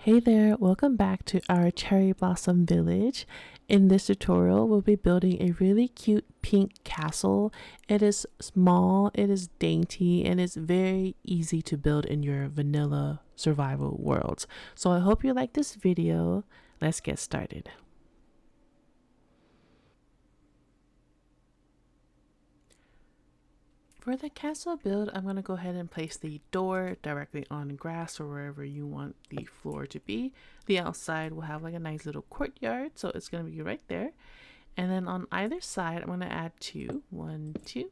Hey there, welcome back to our cherry blossom village. In this tutorial, we'll be building a really cute pink castle. It is small, it is dainty, and it's very easy to build in your vanilla survival worlds. So I hope you like this video. Let's get started. For the castle build, I'm going to go ahead and place the door directly on grass or wherever you want the floor to be. The outside will have like a nice little courtyard, so it's going to be right there. And then on either side, I'm going to add two. One, two,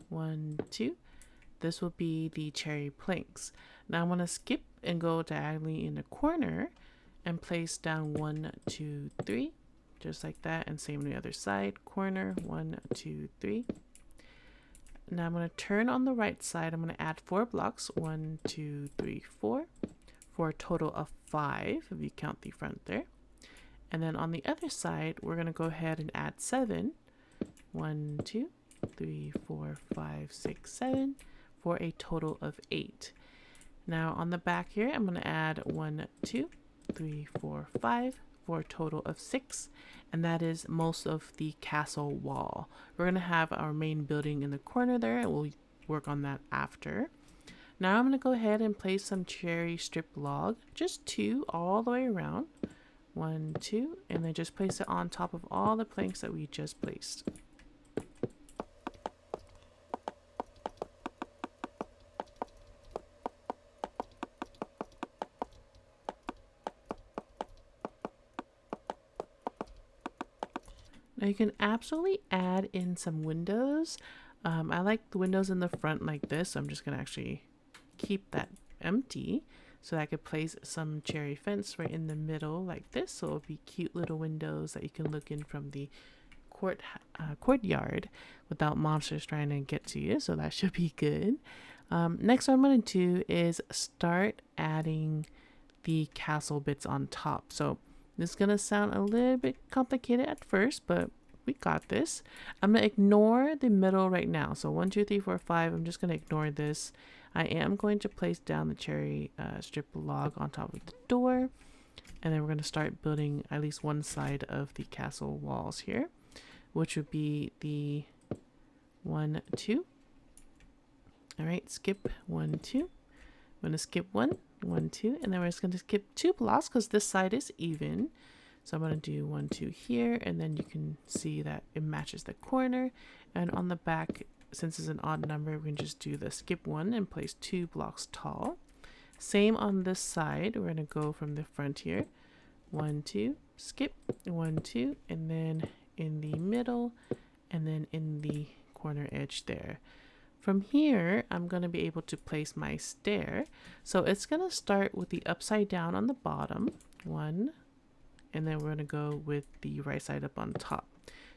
one, two. This will be the cherry planks. Now I'm going to skip and go diagonally in the corner and place down 1, 2, 3, just like that. And same on the other side, corner, 1, 2, 3. Now I'm going to turn on the right side. I'm going to add 4 blocks, 1, 2, 3, 4, for a total of 5 if you count the front there. And then on the other side, we're going to go ahead and add 7, 1, 2, 3, 4, 5, 6, 7, for a total of 8. Now on the back here, I'm going to add 1, 2, 3, 4, 5, for a total of 6, and that is most of the castle wall. We're going to have our main building in the corner there, and we'll work on that after. Now I'm going to go ahead and place some cherry strip log, just 2 all the way around. 1, 2, and then just place it on top of all the planks that we just placed. Now you can absolutely add in some windows. I like the windows in the front like this, so I'm just going to actually keep that empty so that I could place some cherry fence right in the middle like this, so it'll be cute little windows that you can look in from the courtyard without monsters trying to get to you, so that should be good. Next, what I'm going to do is start adding the castle bits on top. So this is going to sound a little bit complicated at first, but we got this. I'm going to ignore the middle right now. So 1, 2, 3, 4, 5. I'm just going to ignore this. I am going to place down the cherry strip log on top of the door. And then we're going to start building at least one side of the castle walls here, which would be the 1, 2. All right, skip 1, 2. I'm going to skip 1, 1, 2, and then we're just going to skip 2 blocks because this side is even. So I'm going to do 1, 2 here, and then you can see that it matches the corner. And on the back, since it's an odd number, we can just do the skip 1 and place 2 blocks tall. Same on this side. We're going to go from the front here. 1, 2, skip 1, 2, and then in the middle, and then in the corner edge there. From here, I'm going to be able to place my stair. So it's going to start with the upside down on the bottom, 1, and then we're going to go with the right side up on top.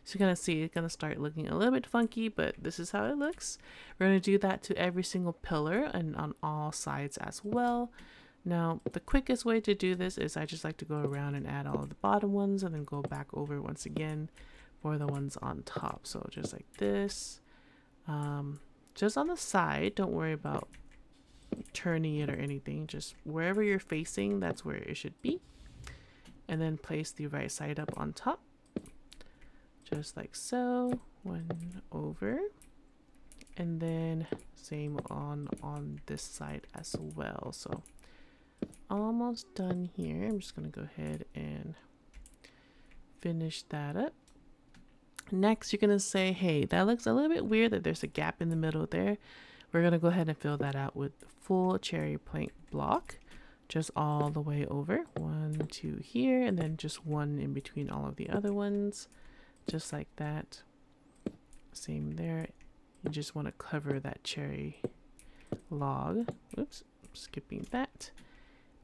So you're going to see it's going to start looking a little bit funky, but this is how it looks. We're going to do that to every single pillar and on all sides as well. Now, the quickest way to do this is I just like to go around and add all of the bottom ones and then go back over once again for the ones on top. So just like this. Just on the side, don't worry about turning it or anything. Just wherever you're facing, that's where it should be. And then place the right side up on top. Just like so. 1 over. And then same on this side as well. So almost done here. I'm just going to go ahead and finish that up. Next, you're going to say, hey, that looks a little bit weird that there's a gap in the middle there. We're going to go ahead and fill that out with full cherry plank block, just all the way over. 1, 2 here, and then just 1 in between all of the other ones, just like that. Same there. You just want to cover that cherry log. Oops, skipping that.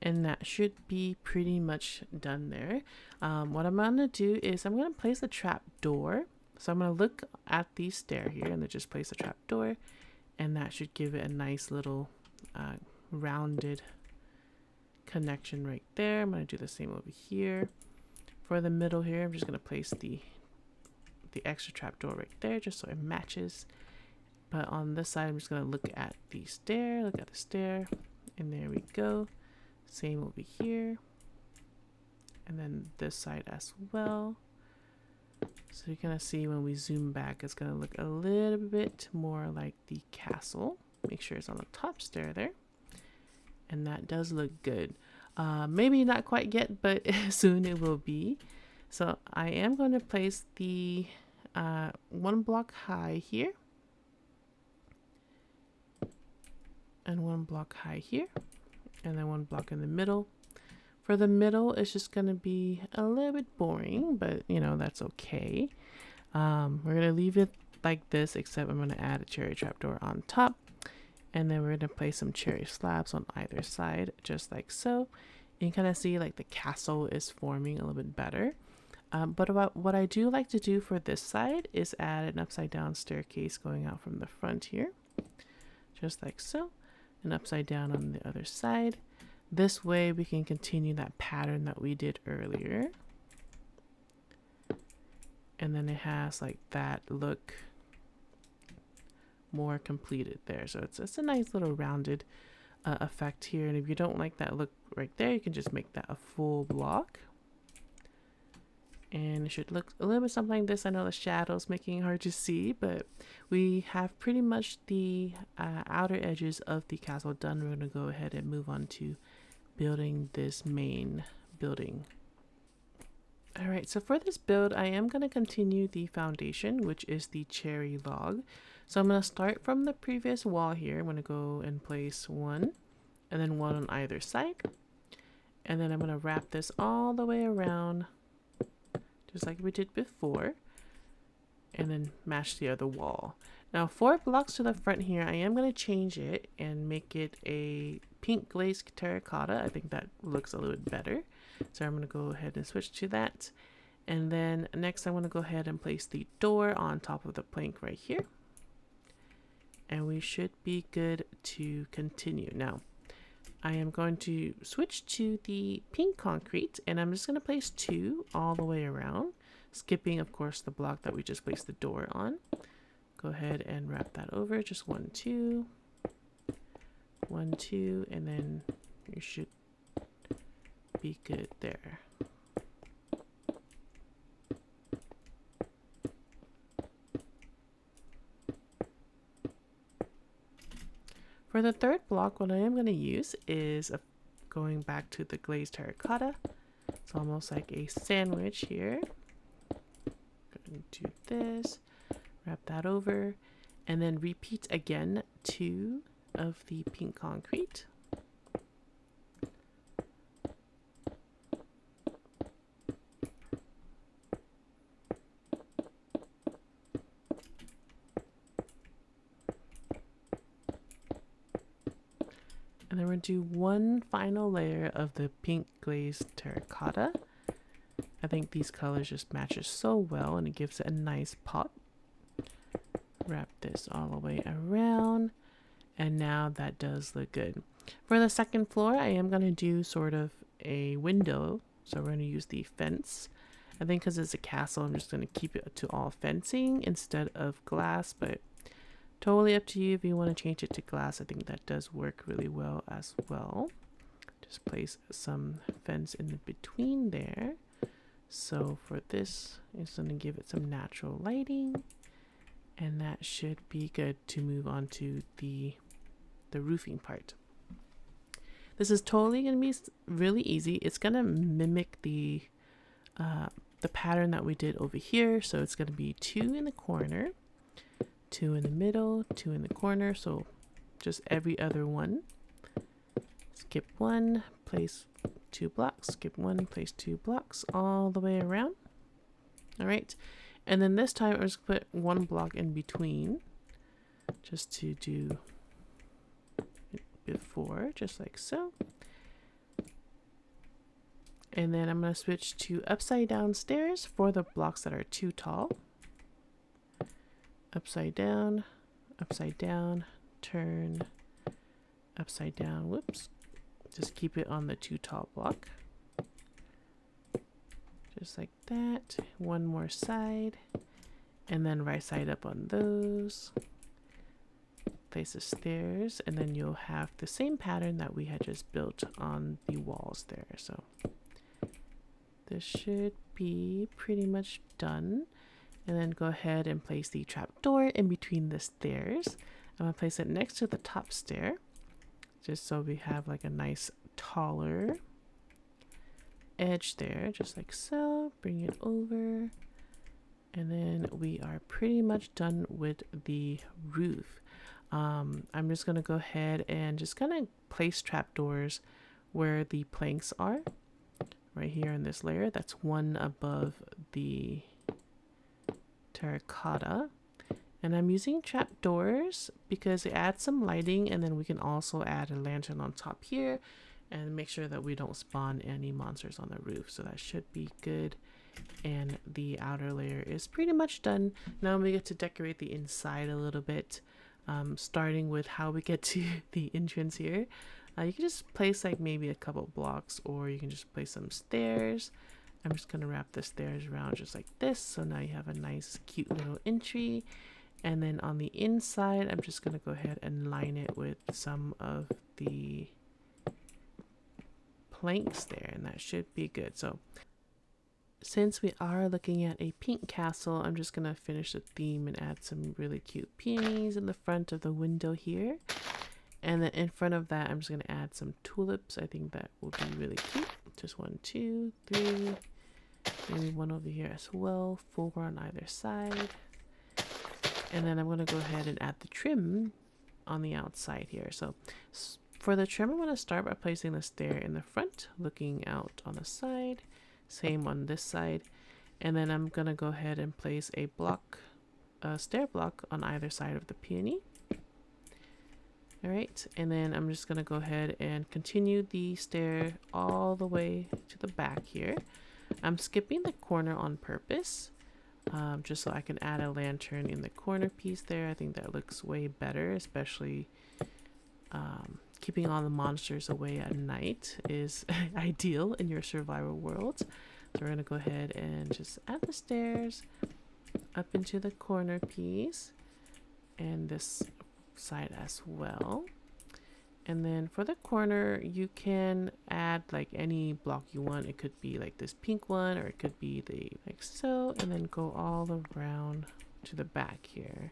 And that should be pretty much done there. What I'm going to do is I'm going to place a trap door. So I'm going to look at the stair here and then just place a trap door. And that should give it a nice little rounded connection right there. I'm going to do the same over here. For the middle here, I'm just going to place the extra trap door right there just so it matches. But on this side, I'm just going to look at the stair, and there we go. Same over here. And then this side as well. So you're gonna see when we zoom back, it's gonna look a little bit more like the castle. Make sure it's on the top stair there. And that does look good. Maybe not quite yet, but soon it will be. So I am going to place the 1 block high here. And 1 block high here. And then 1 block in the middle. For the middle, it's just going to be a little bit boring, but you know, that's okay. We're going to leave it like this, except I'm going to add a cherry trapdoor on top. And then we're going to place some cherry slabs on either side, just like so. You can kind of see like the castle is forming a little bit better. But what I do like to do for this side is add an upside down staircase going out from the front here. Just like so. And upside down on the other side. This way we can continue that pattern that we did earlier. And then it has like that look more completed there. So it's a nice little rounded effect here. And if you don't like that look right there, you can just make that a full block. And it should look a little bit something like this. I know the shadows making it hard to see, but we have pretty much the outer edges of the castle done. We're going to go ahead and move on to building this main building. All right, so for this build, I am going to continue the foundation, which is the cherry log. So I'm going to start from the previous wall here. I'm going to go and place 1 and then 1 on either side. And then I'm going to wrap this all the way around, just like we did before, and then match the other wall. Now 4 blocks to the front here, I am going to change it and make it a pink glazed terracotta. I think that looks a little bit better. So I'm going to go ahead and switch to that. And then next I'm going to go ahead and place the door on top of the plank right here. And we should be good to continue. Now, I am going to switch to the pink concrete, and I'm just going to place 2 all the way around, skipping, of course, the block that we just placed the door on. Go ahead and wrap that over, just 1, 2, 1, 2, and then you should be good there. For the third block, what I am going to use is going back to the glazed terracotta. It's almost like a sandwich here. Going to do this, wrap that over, and then repeat again 2 of the pink concrete. And then we're going to do 1 final layer of the pink glazed terracotta. I think these colors just matches so well and it gives it a nice pop. Wrap this all the way around. And now that does look good. For the second floor, I am going to do sort of a window. So we're going to use the fence. I think because it's a castle, I'm just going to keep it to all fencing instead of glass, but totally up to you if you want to change it to glass. I think that does work really well as well. Just place some fence in the between there. So for this, it's going to give it some natural lighting. And that should be good to move on to the roofing part. This is totally going to be really easy. It's going to mimic the pattern that we did over here. So it's going to be 2 in the corner, 2 in the middle, 2 in the corner, so just every other one. Skip 1, place 2 blocks, skip 1, place 2 blocks all the way around. All right, and then this time I'm just going to put 1 block in between, just to do it before, just like so. And then I'm going to switch to upside down stairs for the blocks that are too tall. Upside down, turn, upside down, whoops. Just keep it on the too tall block. Just like that. 1 more side. And then right side up on those. place the stairs, and then you'll have the same pattern that we had just built on the walls there. So this should be pretty much done. And then go ahead and place the trapdoor in between the stairs. I'm gonna place it next to the top stair, just so we have like a nice taller edge there, just like so. Bring it over, and then we are pretty much done with the roof. I'm just gonna go ahead and just kind of place trapdoors where the planks are, right here in this layer. That's one above the terracotta. And I'm using trapdoors because it adds some lighting, and then we can also add a lantern on top here and make sure that we don't spawn any monsters on the roof. So that should be good. And the outer layer is pretty much done. Now we get to decorate the inside a little bit, starting with how we get to the entrance here. You can just place like maybe a couple blocks, or you can just place some stairs. I'm just going to wrap the stairs around just like this. So now you have a nice cute little entry. And then on the inside, I'm just going to go ahead and line it with some of the planks there, and that should be good. So since we are looking at a pink castle, I'm just going to finish the theme and add some really cute peonies in the front of the window here. And then in front of that, I'm just going to add some tulips. I think that will be really cute. Just 1, 2, 3, maybe one over here as well, 4 on either side. And then I'm going to go ahead and add the trim on the outside here. So for the trim, I'm going to start by placing the stair in the front, looking out on the side. Same on this side. And then I'm going to go ahead and place a stair block on either side of the peony. All right, and then I'm just going to go ahead and continue the stair all the way to the back here. I'm skipping the corner on purpose, just so I can add a lantern in the corner piece there. I think that looks way better, especially keeping all the monsters away at night is ideal in your survival world. So we're going to go ahead and just add the stairs up into the corner piece and this side as well. And then for the corner, you can add like any block you want. It could be like this pink one, or it could be the like so, and then go all around to the back here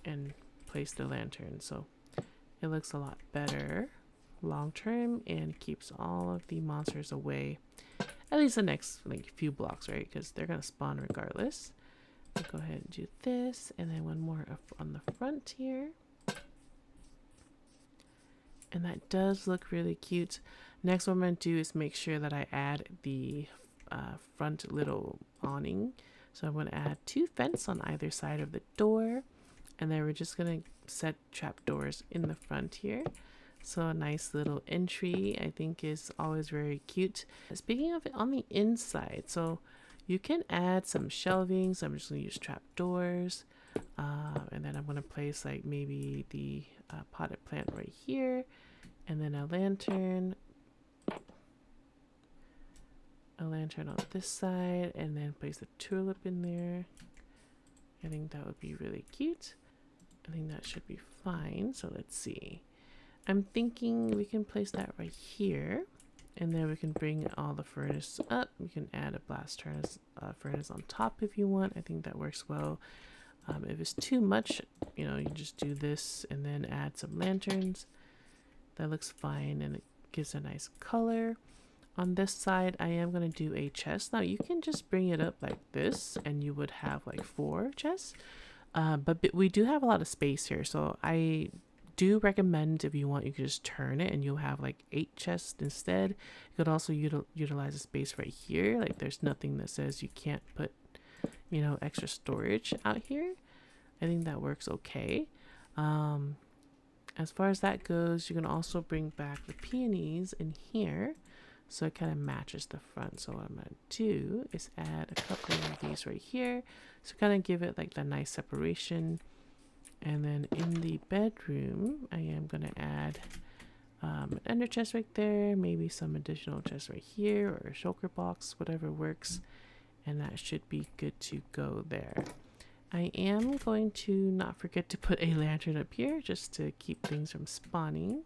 and place the lantern. So it looks a lot better long term and keeps all of the monsters away, at least the next like few blocks, right? Because they're gonna spawn regardless. I'll go ahead and do this, and then one more up on the front here. And that does look really cute. Next, what I'm going to do is make sure that I add the front little awning. So I'm going to add 2 fence on either side of the door. And then we're just going to set trapdoors in the front here. So a nice little entry, I think, is always very cute. Speaking of it, on the inside, so you can add some shelving. So I'm just going to use trapdoors. And then I'm going to place like maybe the potted plant right here, and then a lantern on this side, and then place the tulip in there. I think that would be really cute. I think that should be fine. So let's see. I'm thinking we can place that right here, and then we can bring all the furnace up. We can add a blast furnace on top if you want. I think that works well. If it's too much, you know, you just do this and then add some lanterns. That looks fine, and it gives a nice color. On this side, I am going to do a chest. Now, you can just bring it up like this, and you would have like 4 chests. But we do have a lot of space here, so I do recommend, if you want, you could just turn it and you'll have like 8 chests instead. You could also utilize the space right here. Like, there's nothing that says you can't put, you know, extra storage out here. I think that works okay. As far as that goes, you can also bring back the peonies in here, so it kind of matches the front. So what I'm going to do is add a couple of these right here, so kind of give it like the nice separation. And then in the bedroom, I am going to add an ender chest right there, maybe some additional chests right here, or a shulker box, whatever works. And that should be good to go there. I am going to not forget to put a lantern up here just to keep things from spawning.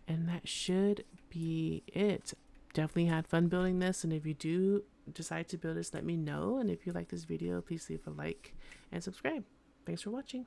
And that should be it. Definitely had fun building this, and if you do decide to build this, let me know. And if you like this video, please leave a like and subscribe. Thanks for watching.